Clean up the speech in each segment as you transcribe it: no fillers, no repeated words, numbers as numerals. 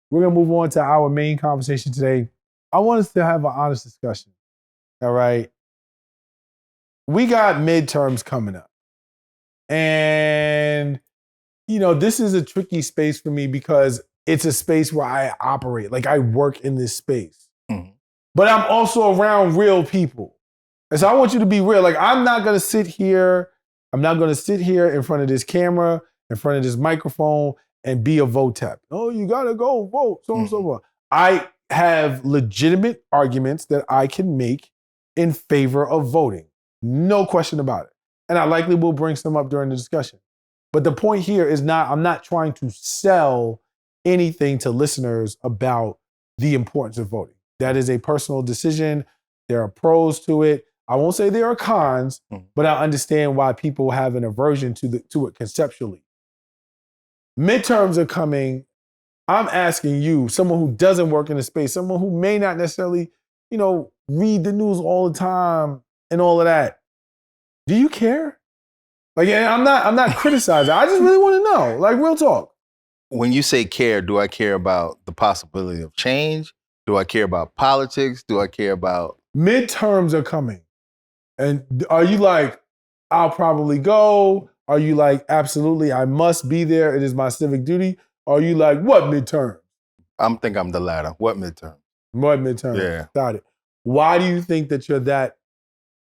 We're going to move on to our main conversation today. I want us to have an honest discussion. All right. We got midterms coming up. And, this is a tricky space for me because it's a space where I operate. Like I work in this space. Mm-hmm. But I'm also around real people. And so I want you to be real. Like I'm not going to sit here in front of this camera, in front of this microphone and be a votep. Oh, you got to go vote. So and so forth. I have legitimate arguments that I can make in favor of voting. No question about it. And I likely will bring some up during the discussion. But the point here is I'm not trying to sell anything to listeners about the importance of voting. That is a personal decision. There are pros to it. I won't say there are cons, but I understand why people have an aversion to it conceptually. Midterms are coming. I'm asking you, someone who doesn't work in the space, someone who may not necessarily, read the news all the time and all of that. Do you care? Like, I'm not criticizing. I just really want to know, like real talk. When you say care, do I care about the possibility of change? Do I care about politics? Do I care about... Midterms are coming. And are you like, I'll probably go? Are you like, absolutely, I must be there. It is my civic duty. Or are you like, what midterm? I'm the latter. What midterm? What midterm? Yeah. Got it. Why do you think that you're that,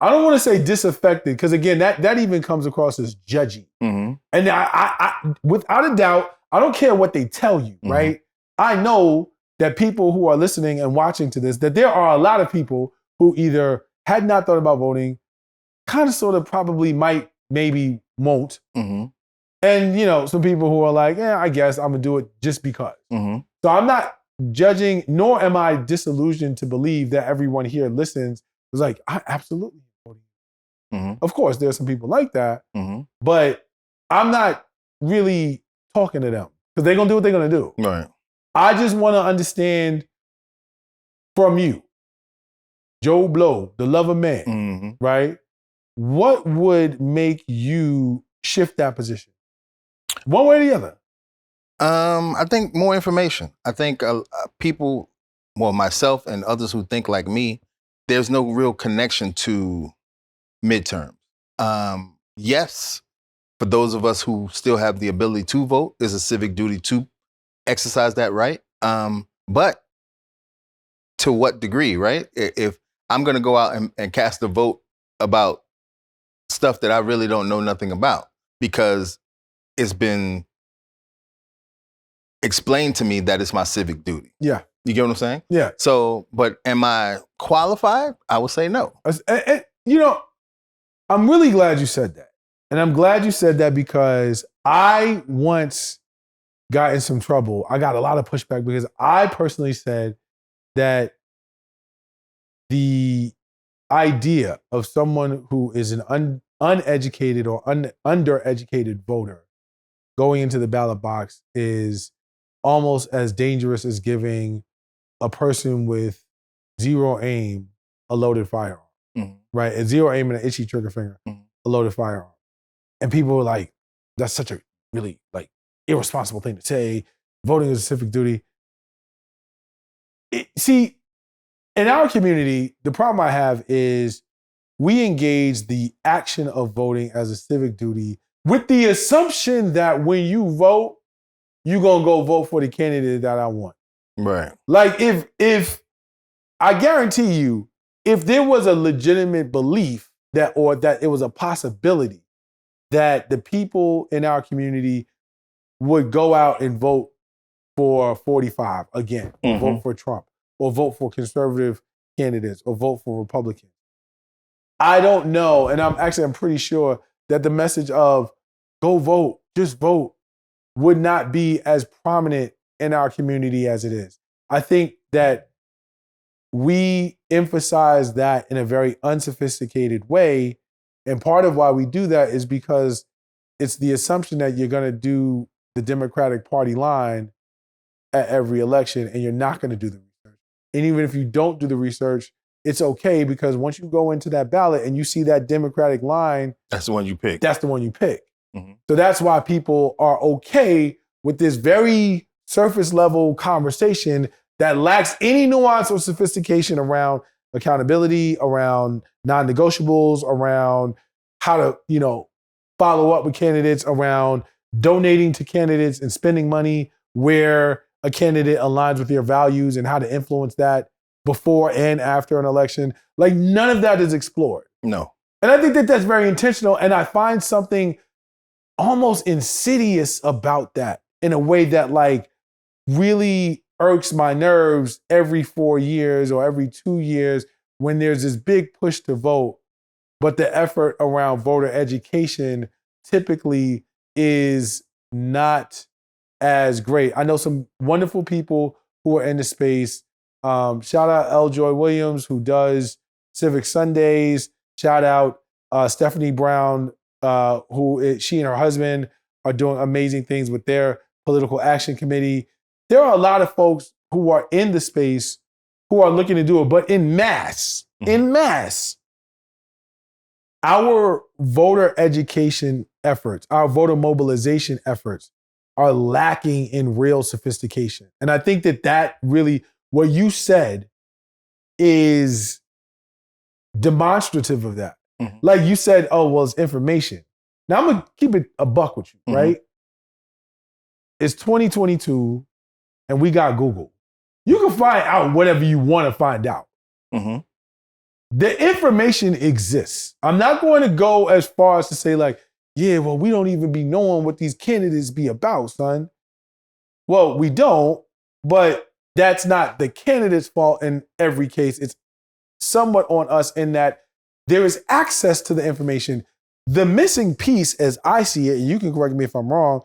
I don't want to say disaffected, because again, that even comes across as judgy. Mm-hmm. And I without a doubt, I don't care what they tell you, right? I know that people who are listening and watching to this, that there are a lot of people who either had not thought about voting, kind of sort of probably might, maybe won't. Mm-hmm. And, some people who are like, I guess I'm going to do it just because. Mm-hmm. So I'm not judging, nor am I disillusioned to believe that everyone here listens. It's like, I absolutely voting. Mm-hmm. Of course, there's some people like that, but I'm not really talking to them because they're going to do what they're going to do. Right. I just want to understand from you, Joe Blow, the lover man, right? What would make you shift that position? One way or the other? I think more information. I think people, well, myself and others who think like me, there's no real connection to midterms. Yes, for those of us who still have the ability to vote, there's a civic duty to exercise that right. But to what degree, right? If I'm going to go out and cast a vote about stuff that I really don't know nothing about because it's been explained to me that it's my civic duty. Yeah. You get what I'm saying? Yeah. So, but am I qualified? I would say no. I'm really glad you said that. And I'm glad you said that because I once got in some trouble. I got a lot of pushback because I personally said that the idea of someone who is an uneducated or undereducated voter going into the ballot box is almost as dangerous as giving a person with zero aim a loaded firearm, right? And zero aim and an itchy trigger finger, a loaded firearm. And people were like, that's such a really like irresponsible thing to say. Voting is a civic duty. See, in our community, the problem I have is we engage the action of voting as a civic duty with the assumption that when you vote, you're going to go vote for the candidate that I want. Right. Like if I guarantee you, if there was a legitimate belief that it was a possibility that the people in our community would go out and vote for 45 again, or vote for Trump, or vote for conservative candidates, or vote for Republicans. I don't know, and I'm pretty sure that the message of go vote, just vote, would not be as prominent in our community as it is. I think that we emphasize that in a very unsophisticated way, and part of why we do that is because it's the assumption that you're going to do the Democratic Party line at every election, and you're not going to do the research. And even if you don't do the research, it's okay because once you go into that ballot and you see that Democratic line, that's the one you pick. That's the one you pick. So that's why people are okay with this very surface level conversation that lacks any nuance or sophistication around accountability, around non-negotiables, around how to, follow up with candidates, around donating to candidates and spending money where a candidate aligns with your values and how to influence that before and after an election. Like, none of that is explored. No. And I think that that's very intentional. And I find something almost insidious about that in a way that like really irks my nerves every 4 years or every 2 years when there's this big push to vote, but the effort around voter education typically is not as great. I know some wonderful people who are in the space. Shout out L. Joy Williams, who does Civic Sundays. Shout out Stephanie Brown, she and her husband are doing amazing things with their political action committee. There are a lot of folks who are in the space who are looking to do it, but in mass, our voter education efforts, our voter mobilization efforts are lacking in real sophistication. And I think that really, what you said is demonstrative of that. Mm-hmm. Like you said, oh, well, it's information. Now I'm gonna keep it a buck with you, right? It's 2022 and we got Google. You can find out whatever you want to find out. Mm-hmm. The information exists. I'm not going to go as far as to say like, yeah, well, we don't even be knowing what these candidates be about, son. Well, we don't, but that's not the candidate's fault in every case. It's somewhat on us in that there is access to the information. The missing piece, as I see it, and you can correct me if I'm wrong,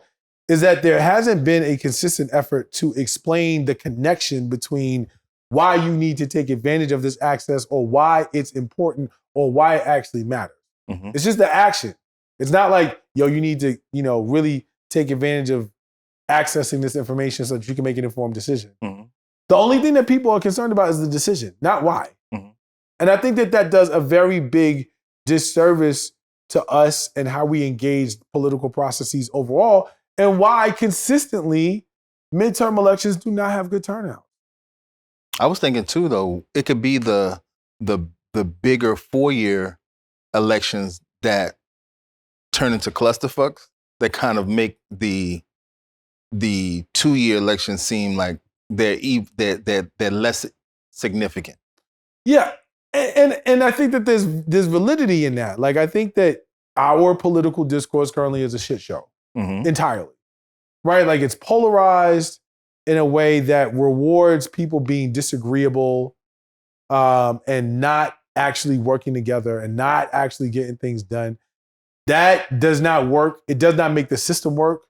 is that there hasn't been a consistent effort to explain the connection between why you need to take advantage of this access or why it's important or why it actually matters. Mm-hmm. It's just the action. It's not like, yo, you need to, really take advantage of accessing this information so that you can make an informed decision. Mm-hmm. The only thing that people are concerned about is the decision, not why. Mm-hmm. And I think that does a very big disservice to us and how we engage political processes overall, and why consistently midterm elections do not have good turnout. I was thinking too, though, it could be the bigger 4-year elections that turn into clusterfucks that kind of make the 2-year elections seem like they're less significant. Yeah, and I think that there's validity in that. Like, I think that our political discourse currently is a shit show. Mm-hmm. Entirely, right? Like, it's polarized in a way that rewards people being disagreeable and not actually working together and not actually getting things done. That does not work. It does not make the system work.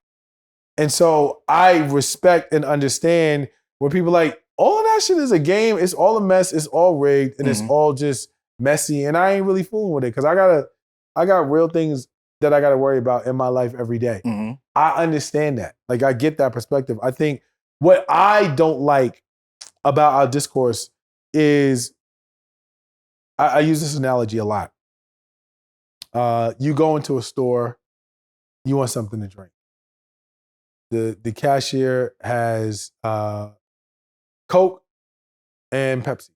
And so I respect and understand when people are like, all of that shit is a game. It's all a mess. It's all rigged. And mm-hmm. It's all just messy. And I ain't really fooling with it because I got real things that I got to worry about in my life every day. Mm-hmm. I understand that. Like, I get that perspective. I think what I don't like about our discourse is, I use this analogy a lot. You go into a store, you want something to drink. The cashier has Coke and Pepsi.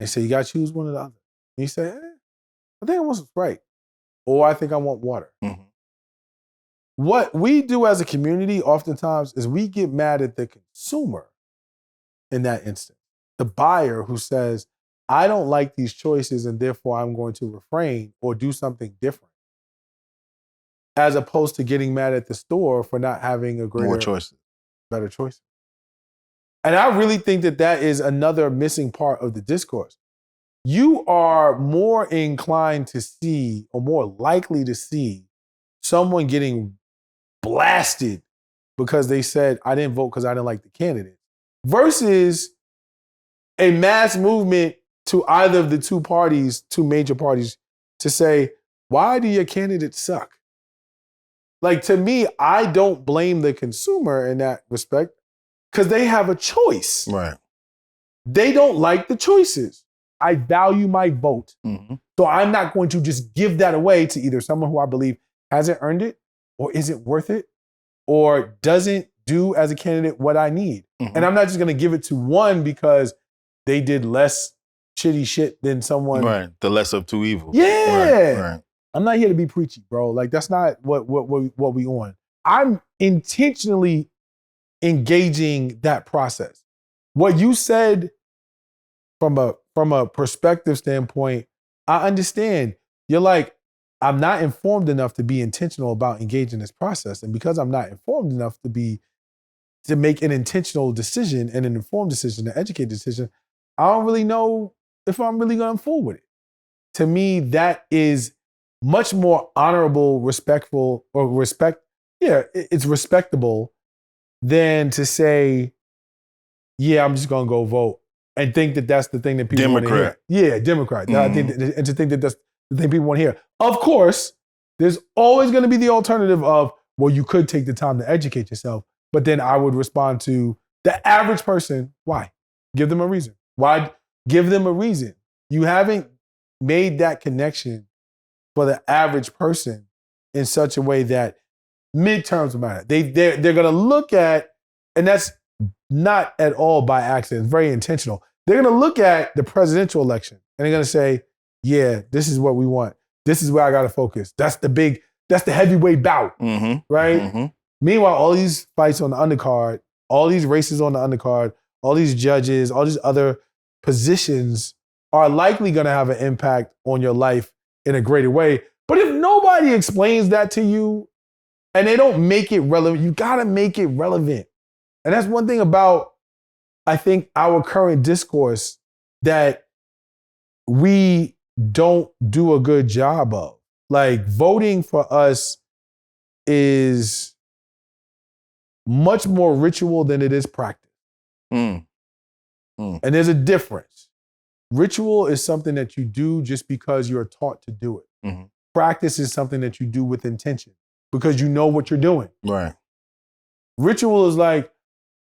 They say, you got to choose one or the other. And you say, I think I want some Sprite. Or I think I want water. Mm-hmm. What we do as a community oftentimes is we get mad at the consumer in that instance. The buyer who says, I don't like these choices and therefore I'm going to refrain or do something different. As opposed to getting mad at the store for not having a greater, better choices. And I really think that is another missing part of the discourse. You are more inclined to see, or more likely to see, someone getting blasted because they said, I didn't vote because I didn't like the candidate, versus a mass movement to either of the two major parties, to say, why do your candidates suck? Like, to me, I don't blame the consumer in that respect because they have a choice. Right. They don't like the choices. I value my vote. Mm-hmm. So I'm not going to just give that away to either someone who I believe hasn't earned it or isn't worth it or doesn't do as a candidate what I need. Mhm. And I'm not just going to give it to one because they did less shitty shit than someone. Right. The lesser of two evils. Yeah. Right. I'm not here to be preachy, bro. Like, that's not what we on. I'm intentionally engaging that process. What you said from a perspective standpoint, I understand. You're like, I'm not informed enough to be intentional about engaging this process. And because I'm not informed enough to make an intentional decision and an informed decision, an educated decision, I don't really know if I'm really gonna move forward with it. To me, that is much more honorable, respectful, or it's respectable than to say, yeah, I'm just gonna go vote and think that that's the thing that people want to hear. Yeah, Democrat. I think and to think that that's the thing people want to hear. Of course, there's always going to be the alternative of, well, you could take the time to educate yourself, but then I would respond to the average person. Why? Give them a reason. Why? Give them a reason. You haven't made that connection for the average person in such a way that midterms matter. They're going to look at, and that's not at all by accident. It's very intentional. They're going to look at the presidential election and they're going to say, yeah, this is what we want. This is where I got to focus. That's the heavyweight bout, right? Mm-hmm. Meanwhile, all these fights on the undercard, all these races on the undercard, all these judges, all these other positions are likely going to have an impact on your life in a greater way. But if nobody explains that to you and they don't make it relevant, you got to make it relevant. And that's one thing about, I think, our current discourse that we don't do a good job of. Like, voting for us is much more ritual than it is practice. And there's a difference. Ritual is something that you do just because you're taught to do it. Mm-hmm. Practice is something that you do with intention because you know what you're doing. Right. Ritual is like,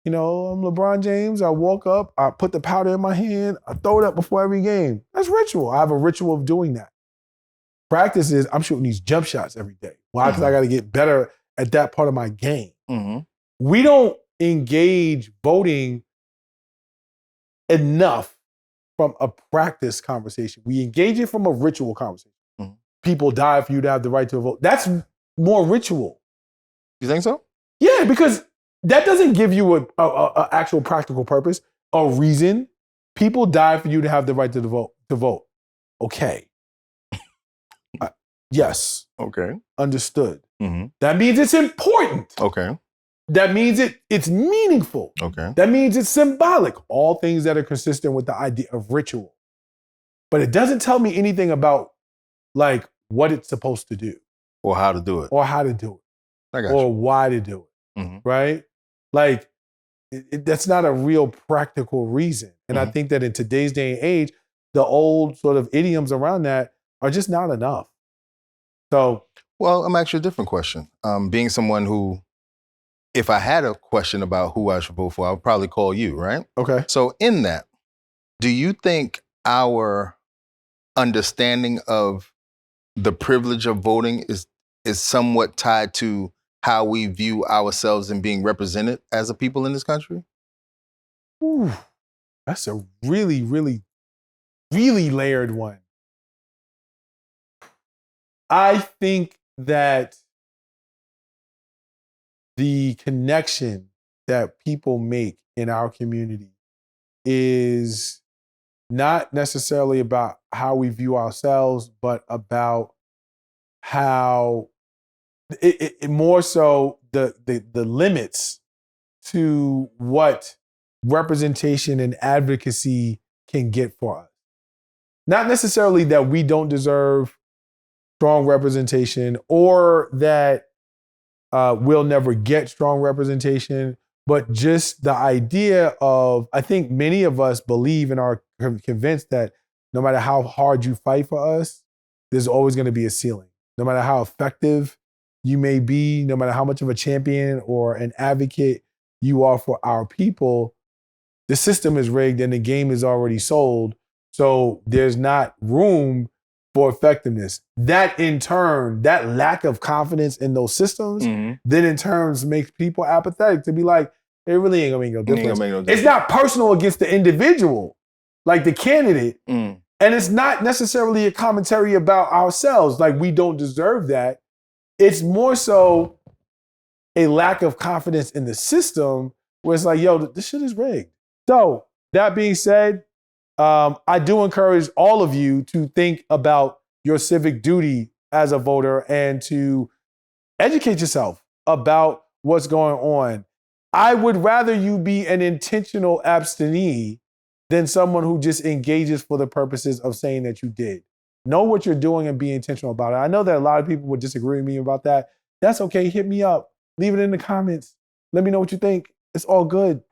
you know, I'm LeBron James. I walk up, I put the powder in my hand, I throw it up before every game. That's ritual. I have a ritual of doing that. Practice is I'm shooting these jump shots every day. Why? Because I got to get better at that part of my game. We don't engage voting enough from a practice conversation. We engage it from a ritual conversation. People die for you to have the right to vote. That's more ritual. You think so? Yeah, because that doesn't give you a actual practical purpose, a reason. People die for you to have the right to vote. Okay. Yes. Okay. Understood. That means it's important. Okay. That means it's meaningful. Okay. That means it's symbolic. All things that are consistent with the idea of ritual. But it doesn't tell me anything about like what it's supposed to do. Or how to do it. Or how to do it. I got or you. Why to do it. Right? Like, that's not a real practical reason. And I think that in today's day and age, the old sort of idioms around that are just not enough. So, well, I'm actually a different question. Being someone who, if I had a question about who I should vote for, I would probably call you, right? Okay. So in that, do you think our understanding of the privilege of voting is somewhat tied to how we view ourselves and being represented as a people in this country? Ooh, that's a really, really, really layered one. I think that the connection that people make in our community is not necessarily about how we view ourselves, but about how it more so the limits to what representation and advocacy can get for us. Not necessarily that we don't deserve strong representation or that we'll never get strong representation, but just the idea of, I think many of us believe and are convinced that no matter how hard you fight for us, there's always going to be a ceiling. No matter how effective you may be, no matter how much of a champion or an advocate you are for our people, the system is rigged and the game is already sold. So there's not room for effectiveness. That in turn, that lack of confidence in those systems, then in turns makes people apathetic to be like, it really ain't gonna make no difference. It's not personal against the individual, like the candidate. And it's not necessarily a commentary about ourselves, like we don't deserve that. It's more so a lack of confidence in the system where it's like, yo, this shit is rigged. So that being said, I do encourage all of you to think about your civic duty as a voter and to educate yourself about what's going on. I would rather you be an intentional absentee than someone who just engages for the purposes of saying that you did. Know what you're doing and be intentional about it. I know that a lot of people would disagree with me about that. That's okay. Hit me up. Leave it in the comments. Let me know what you think. It's all good.